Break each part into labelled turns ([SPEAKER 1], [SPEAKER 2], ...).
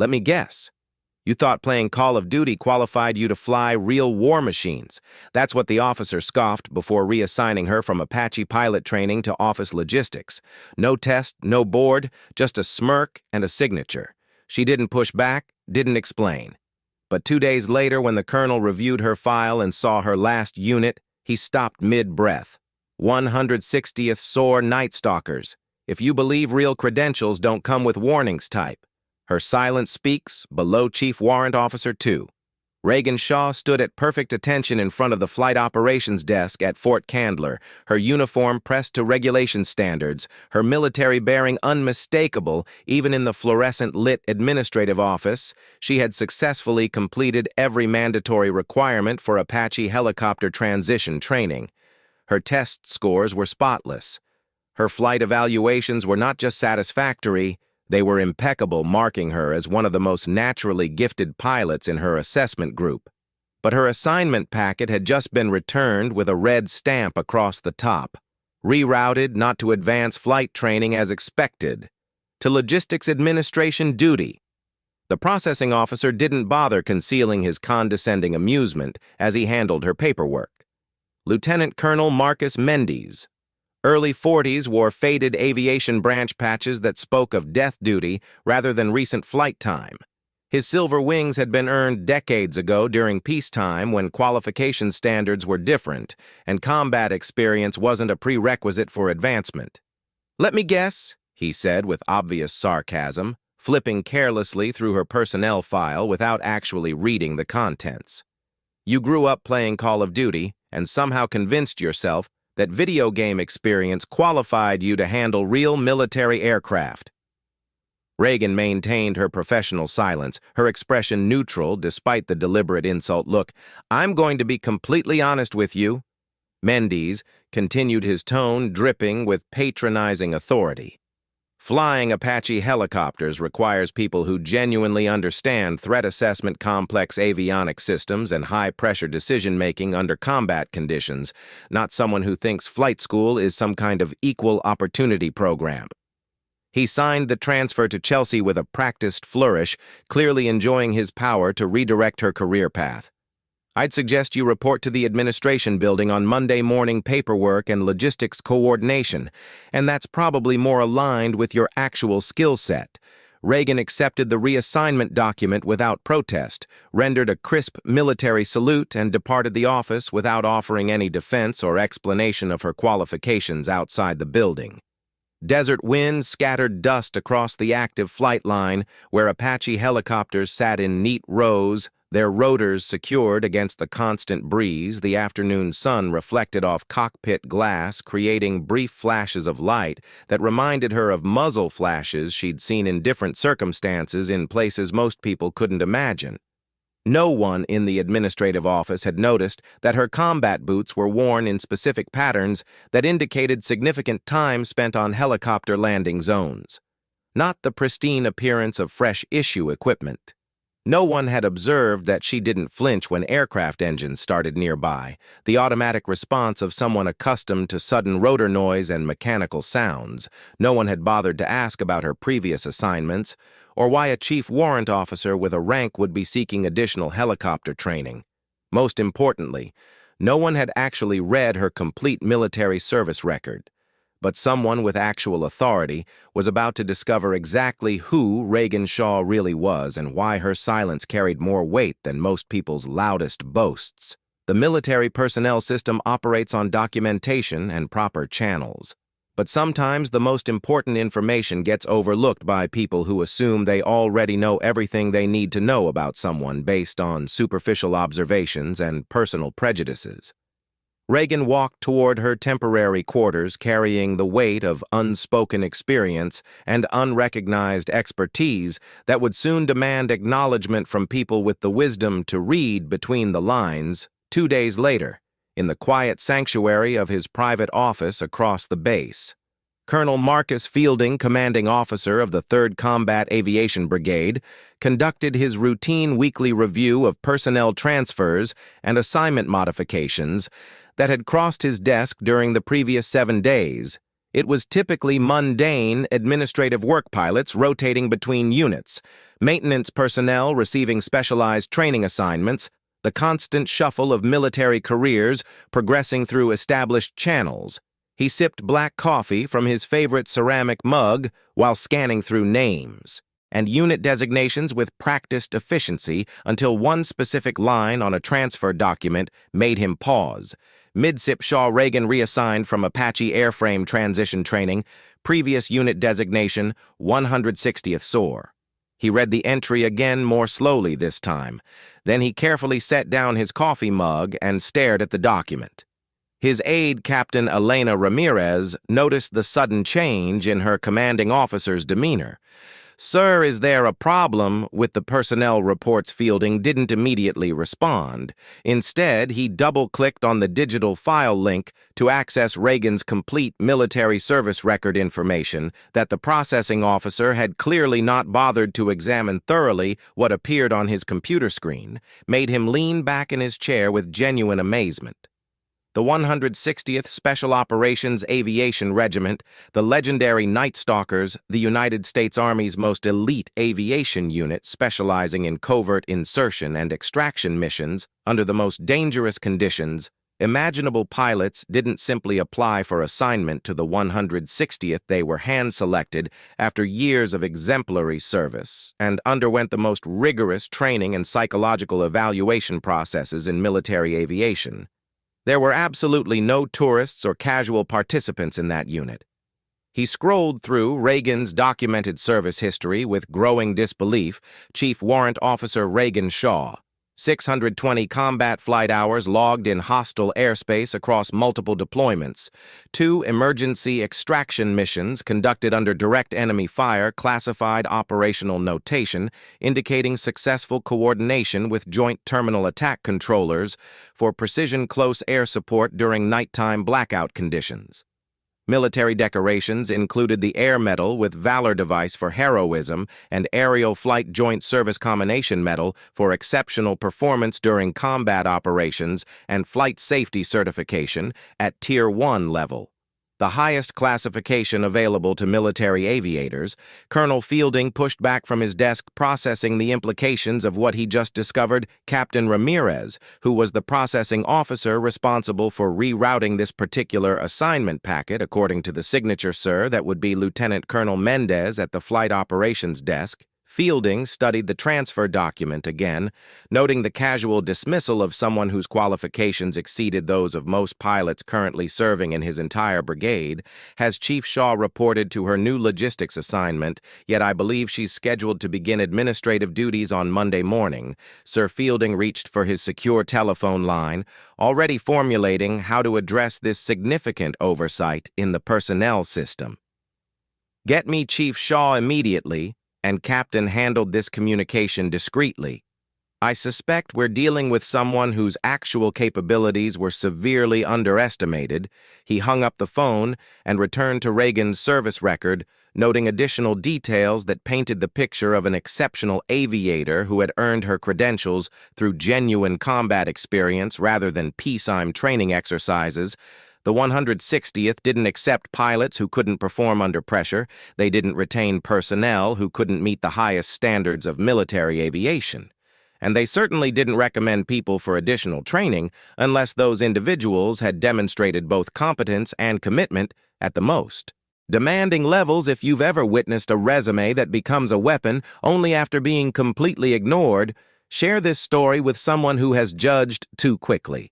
[SPEAKER 1] Let me guess. You thought playing Call of Duty qualified you to fly real war machines. That's what the officer scoffed before reassigning her from Apache pilot training to office logistics. No test, no board, just a smirk and a signature. She didn't push back, didn't explain. But 2 days later, when the colonel reviewed her file and saw her last unit, he stopped mid-breath. 160th SOAR Night Stalkers. If you believe real credentials don't come with warnings type. Her silence speaks, below Chief Warrant Officer 2. Reagan Shaw stood at perfect attention in front of the flight operations desk at Fort Candler, her uniform pressed to regulation standards, her military bearing unmistakable even in the fluorescent-lit administrative office. She had successfully completed every mandatory requirement for Apache helicopter transition training. Her test scores were spotless. Her flight evaluations were not just satisfactory, they were impeccable, marking her as one of the most naturally gifted pilots in her assessment group. But her assignment packet had just been returned with a red stamp across the top. Rerouted not to advance flight training as expected, to logistics administration duty. The processing officer didn't bother concealing his condescending amusement as he handled her paperwork. Lieutenant Colonel Marcus Mendes, early 40s, wore faded aviation branch patches that spoke of death duty rather than recent flight time. His silver wings had been earned decades ago during peacetime when qualification standards were different and combat experience wasn't a prerequisite for advancement. "Let me guess," he said with obvious sarcasm, flipping carelessly through her personnel file without actually reading the contents. "You grew up playing Call of Duty and somehow convinced yourself that video game experience qualified you to handle real military aircraft." Reagan maintained her professional silence, her expression neutral despite the deliberate insult. "Look, I'm going to be completely honest with you." Mendes continued, his tone dripping with patronizing authority. "Flying Apache helicopters requires people who genuinely understand threat assessment, complex avionic systems, and high-pressure decision-making under combat conditions, not someone who thinks flight school is some kind of equal opportunity program." He signed the transfer to Chelsea with a practiced flourish, clearly enjoying his power to redirect her career path. "I'd suggest you report to the administration building on Monday morning, paperwork and logistics coordination, and that's probably more aligned with your actual skill set." Reagan accepted the reassignment document without protest, rendered a crisp military salute, and departed the office without offering any defense or explanation of her qualifications outside the building. Desert wind scattered dust across the active flight line, where Apache helicopters sat in neat rows, their rotors secured against the constant breeze. The afternoon sun reflected off cockpit glass, creating brief flashes of light that reminded her of muzzle flashes she'd seen in different circumstances in places most people couldn't imagine. No one in the administrative office had noticed that her combat boots were worn in specific patterns that indicated significant time spent on helicopter landing zones, not the pristine appearance of fresh issue equipment. No one had observed that she didn't flinch when aircraft engines started nearby, the automatic response of someone accustomed to sudden rotor noise and mechanical sounds. No one had bothered to ask about her previous assignments, or why a chief warrant officer with a rank would be seeking additional helicopter training. Most importantly, no one had actually read her complete military service record. But someone with actual authority was about to discover exactly who Reagan Shaw really was and why her silence carried more weight than most people's loudest boasts. The military personnel system operates on documentation and proper channels. But sometimes the most important information gets overlooked by people who assume they already know everything they need to know about someone based on superficial observations and personal prejudices. Reagan walked toward her temporary quarters carrying the weight of unspoken experience and unrecognized expertise that would soon demand acknowledgement from people with the wisdom to read between the lines. 2 days later, in the quiet sanctuary of his private office across the base, Colonel Marcus Fielding, commanding officer of the 3rd Combat Aviation Brigade, conducted his routine weekly review of personnel transfers and assignment modifications that had crossed his desk during the previous 7 days. It was typically mundane, administrative work pilots rotating between units, maintenance personnel receiving specialized training assignments, the constant shuffle of military careers progressing through established channels. He sipped black coffee from his favorite ceramic mug while scanning through names and unit designations with practiced efficiency until one specific line on a transfer document made him pause. Mid-sip Shaw Reagan reassigned from Apache airframe transition training, previous unit designation 160th SOAR. He read the entry again more slowly this time. Then he carefully set down his coffee mug and stared at the document. His aide, Captain Elena Ramirez, noticed the sudden change in her commanding officer's demeanor. "Sir, is there a problem?" with the personnel reports Fielding didn't immediately respond. Instead, he double-clicked on the digital file link to access Reagan's complete military service record information that the processing officer had clearly not bothered to examine thoroughly. What appeared on his computer screen made him lean back in his chair with genuine amazement. The 160th Special Operations Aviation Regiment, the legendary Night Stalkers, the United States Army's most elite aviation unit specializing in covert insertion and extraction missions under the most dangerous conditions, imaginable pilots didn't simply apply for assignment to the 160th. They were hand-selected after years of exemplary service and underwent the most rigorous training and psychological evaluation processes in military aviation. There were absolutely no tourists or casual participants in that unit. He scrolled through Reagan's documented service history with growing disbelief. Chief Warrant Officer Reagan Shaw, 620 combat flight hours logged in hostile airspace across multiple deployments, 2 emergency extraction missions conducted under direct enemy fire, classified operational notation indicating successful coordination with Joint Terminal Attack Controllers for precision close air support during nighttime blackout conditions. Military decorations included the Air Medal with Valor Device for heroism and Aerial Flight Joint Service Combination Medal for exceptional performance during combat operations and Flight Safety Certification at Tier 1 level. The highest classification available to military aviators, Colonel Fielding pushed back from his desk processing the implications of what he just discovered. Captain Ramirez, who was the processing officer responsible for rerouting this particular assignment packet according to the signature, sir, that would be Lieutenant Colonel Mendez at the flight operations desk. Fielding studied the transfer document again, noting the casual dismissal of someone whose qualifications exceeded those of most pilots currently serving in his entire brigade. Has Chief Shaw reported to her new logistics assignment, yet I believe she's scheduled to begin administrative duties on Monday morning. Sir Fielding reached for his secure telephone line, already formulating how to address this significant oversight in the personnel system. "Get me Chief Shaw immediately," and Captain handled this communication discreetly. "I suspect we're dealing with someone whose actual capabilities were severely underestimated." He hung up the phone and returned to Reagan's service record, noting additional details that painted the picture of an exceptional aviator who had earned her credentials through genuine combat experience rather than peacetime training exercises. The 160th didn't accept pilots who couldn't perform under pressure. They didn't retain personnel who couldn't meet the highest standards of military aviation. And they certainly didn't recommend people for additional training unless those individuals had demonstrated both competence and commitment at the most. Demanding levels if you've ever witnessed a resume that becomes a weapon only after being completely ignored. Share this story with someone who has judged too quickly.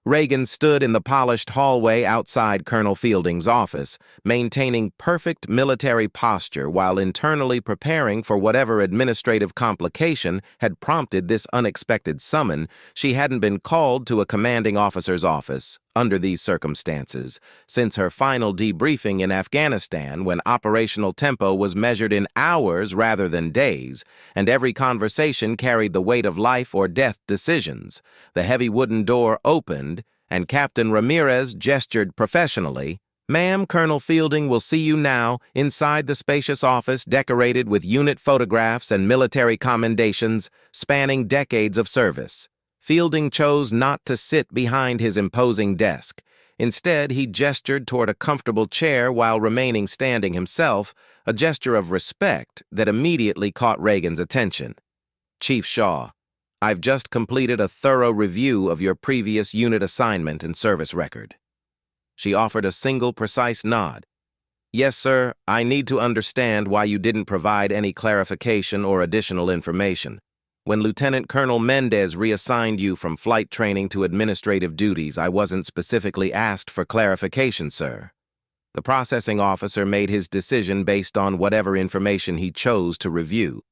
[SPEAKER 1] Reagan stood in the polished hallway outside Colonel Fielding's office, maintaining perfect military posture while internally preparing for whatever administrative complication had prompted this unexpected summon. She hadn't been called to a commanding officer's office under these circumstances since her final debriefing in Afghanistan, when operational tempo was measured in hours rather than days, and every conversation carried the weight of life or death decisions. The heavy wooden door opened, and Captain Ramirez gestured professionally. "Ma'am, Colonel Fielding will see you now inside the spacious office decorated with unit photographs and military commendations spanning decades of service." Fielding chose not to sit behind his imposing desk. Instead, he gestured toward a comfortable chair while remaining standing himself, a gesture of respect that immediately caught Reagan's attention. "Chief Shaw, I've just completed a thorough review of your previous unit assignment and service record." She offered a single precise nod. "Yes, sir, I need to understand why you didn't provide any clarification or additional information. When Lieutenant Colonel Mendez reassigned you from flight training to administrative duties, I wasn't specifically asked for clarification, sir." The processing officer made his decision based on whatever information he chose to review.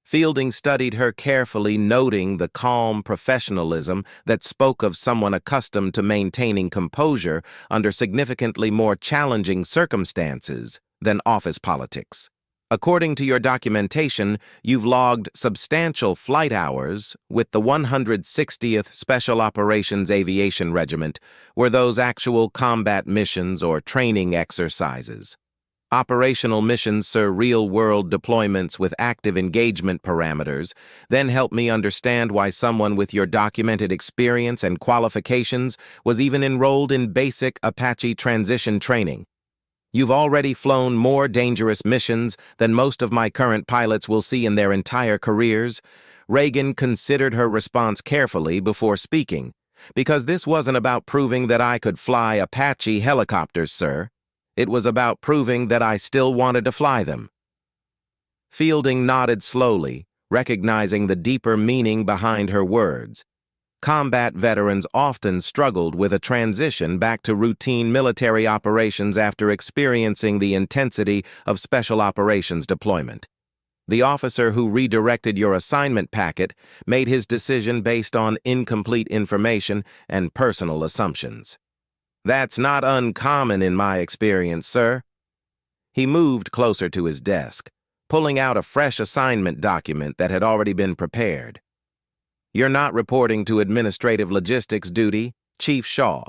[SPEAKER 1] Fielding studied her carefully, noting the calm professionalism that spoke of someone accustomed to maintaining composure under significantly more challenging circumstances than office politics. "According to your documentation, you've logged substantial flight hours with the 160th Special Operations Aviation Regiment. Were those actual combat missions or training exercises?" "Operational missions, sir, real-world deployments with active engagement parameters. Then help me understand why someone with your documented experience and qualifications was even enrolled in basic Apache transition training. You've already flown more dangerous missions than most of my current pilots will see in their entire careers." Reagan considered her response carefully before speaking. "Because this wasn't about proving that I could fly Apache helicopters, sir. It was about proving that I still wanted to fly them." Fielding nodded slowly, recognizing the deeper meaning behind her words. Combat veterans often struggled with a transition back to routine military operations after experiencing the intensity of special operations deployment. The officer who redirected your assignment packet made his decision based on incomplete information and personal assumptions. "That's not uncommon in my experience, sir." He moved closer to his desk, pulling out a fresh assignment document that had already been prepared. "You're not reporting to administrative logistics duty, Chief Shaw."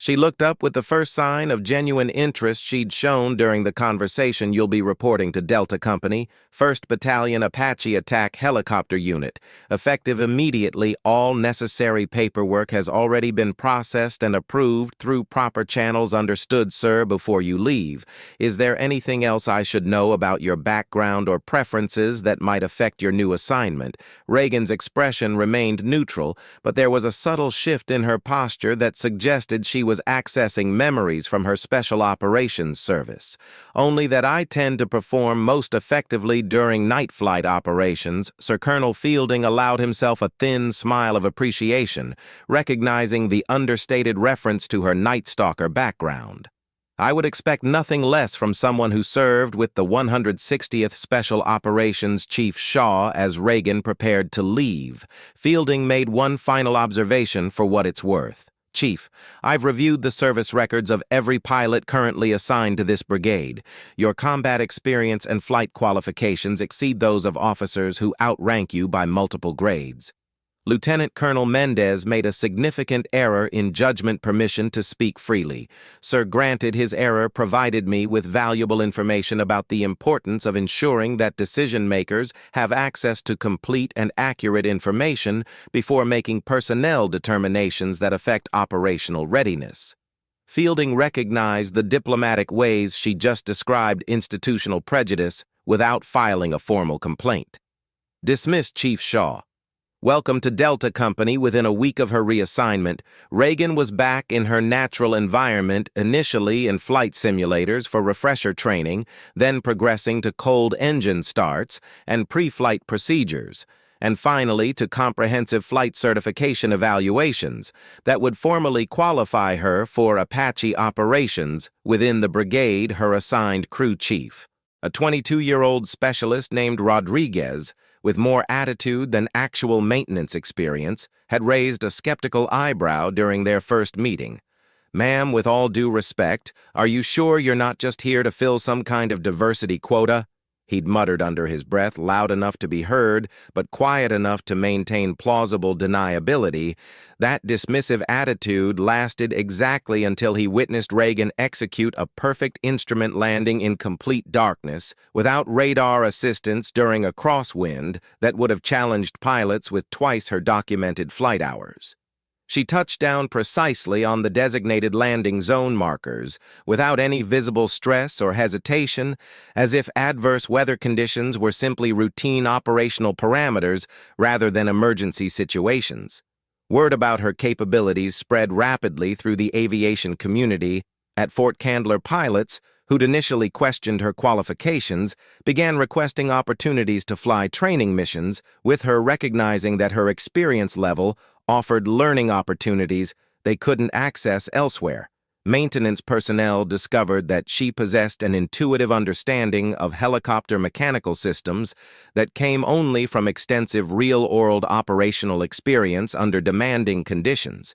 [SPEAKER 1] She looked up with the first sign of genuine interest she'd shown during the conversation. "You'll be reporting to Delta Company, 1st Battalion Apache Attack Helicopter Unit. Effective immediately, all necessary paperwork has already been processed and approved through proper channels. Understood, sir. Before you leave, is there anything else I should know about your background or preferences that might affect your new assignment?" Reagan's expression remained neutral, but there was a subtle shift in her posture that suggested she was accessing memories from her special operations service. "Only that I tend to perform most effectively during night flight operations." Sir Colonel Fielding allowed himself a thin smile of appreciation, recognizing the understated reference to her Night Stalker background. "I would expect nothing less from someone who served with the 160th Special Operations." Chief Shaw, as Reagan prepared to leave, Fielding made one final observation for what it's worth. "Chief, I've reviewed the service records of every pilot currently assigned to this brigade. Your combat experience and flight qualifications exceed those of officers who outrank you by multiple grades." Lieutenant Colonel Mendez made a significant error in judgment. Permission to speak freely. "Sir, granted, his error provided me with valuable information about the importance of ensuring that decision-makers have access to complete and accurate information before making personnel determinations that affect operational readiness." Fielding recognized the diplomatic ways she just described institutional prejudice without filing a formal complaint. "Dismissed, Chief Shaw." Welcome to Delta Company. Within a week of her reassignment, Reagan was back in her natural environment, initially in flight simulators for refresher training, then progressing to cold engine starts and pre-flight procedures, and finally to comprehensive flight certification evaluations that would formally qualify her for Apache operations within the brigade. Her assigned crew chief, a 22-year-old specialist named Rodriguez, with more attitude than actual maintenance experience, had raised a skeptical eyebrow during their first meeting. "Ma'am, with all due respect, are you sure you're not just here to fill some kind of diversity quota?" He'd muttered under his breath, loud enough to be heard, but quiet enough to maintain plausible deniability. That dismissive attitude lasted exactly until he witnessed Reagan execute a perfect instrument landing in complete darkness, without radar assistance during a crosswind that would have challenged pilots with twice her documented flight hours. She touched down precisely on the designated landing zone markers, without any visible stress or hesitation, as if adverse weather conditions were simply routine operational parameters rather than emergency situations. Word about her capabilities spread rapidly through the aviation community. At Fort Candler, pilots, who'd initially questioned her qualifications, began requesting opportunities to fly training missions, with her recognizing that her experience level offered learning opportunities they couldn't access elsewhere. Maintenance personnel discovered that she possessed an intuitive understanding of helicopter mechanical systems that came only from extensive real-world operational experience under demanding conditions.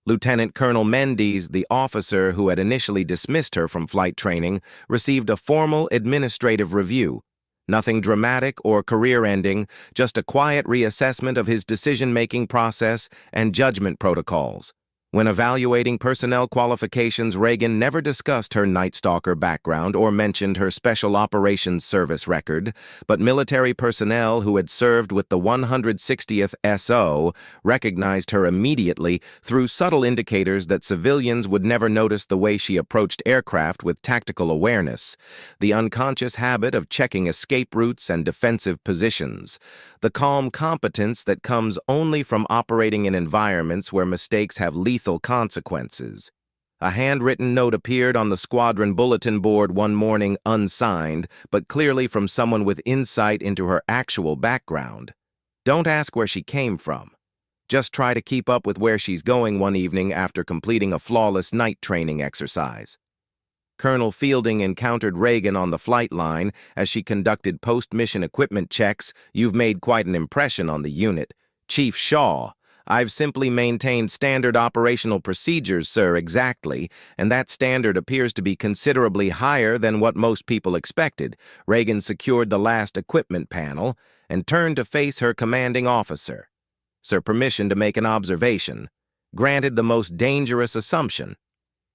[SPEAKER 1] Lieutenant Colonel Mendes, the officer who had initially dismissed her from flight training, received a formal administrative review. Nothing dramatic or career-ending, just a quiet reassessment of his decision-making process and judgment protocols. When evaluating personnel qualifications, Reagan never discussed her Night Stalker background or mentioned her Special Operations Service record, but military personnel who had served with the 160th SO recognized her immediately through subtle indicators that civilians would never notice: the way she approached aircraft with tactical awareness, the unconscious habit of checking escape routes and defensive positions, the calm competence that comes only from operating in environments where mistakes have lethal consequences. A handwritten note appeared on the squadron bulletin board one morning, unsigned, but clearly from someone with insight into her actual background. Don't ask where she came from. Just try to keep up with where she's going one evening after completing a flawless night training exercise. Colonel Fielding encountered Reagan on the flight line as she conducted post-mission equipment checks. "You've made quite an impression on the unit." "Chief Shaw, I've simply maintained standard operational procedures, sir." "Exactly, and that standard appears to be considerably higher than what most people expected." Reagan secured the last equipment panel and turned to face her commanding officer. "Sir, permission to make an observation." "Granted. The most dangerous assumption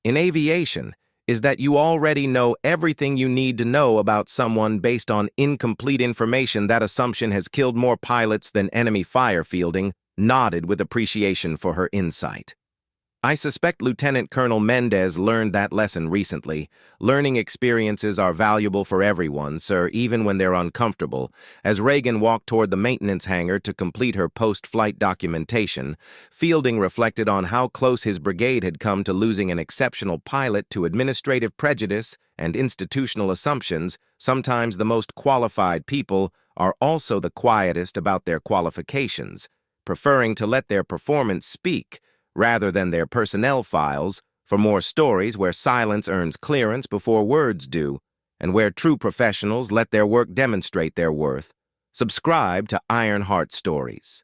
[SPEAKER 1] in aviation is that you already know everything you need to know about someone based on incomplete information. That assumption has killed more pilots than enemy fire." Fielding nodded with appreciation for her insight. "I suspect Lieutenant Colonel Mendez learned that lesson recently. Learning experiences are valuable for everyone, sir, even when they're uncomfortable." As Reagan walked toward the maintenance hangar to complete her post-flight documentation, Fielding reflected on how close his brigade had come to losing an exceptional pilot to administrative prejudice and institutional assumptions. Sometimes the most qualified people are also the quietest about their qualifications, preferring to let their performance speak rather than their personnel files. For more stories where silence earns clearance before words do, and where true professionals let their work demonstrate their worth, subscribe to Ironheart Stories.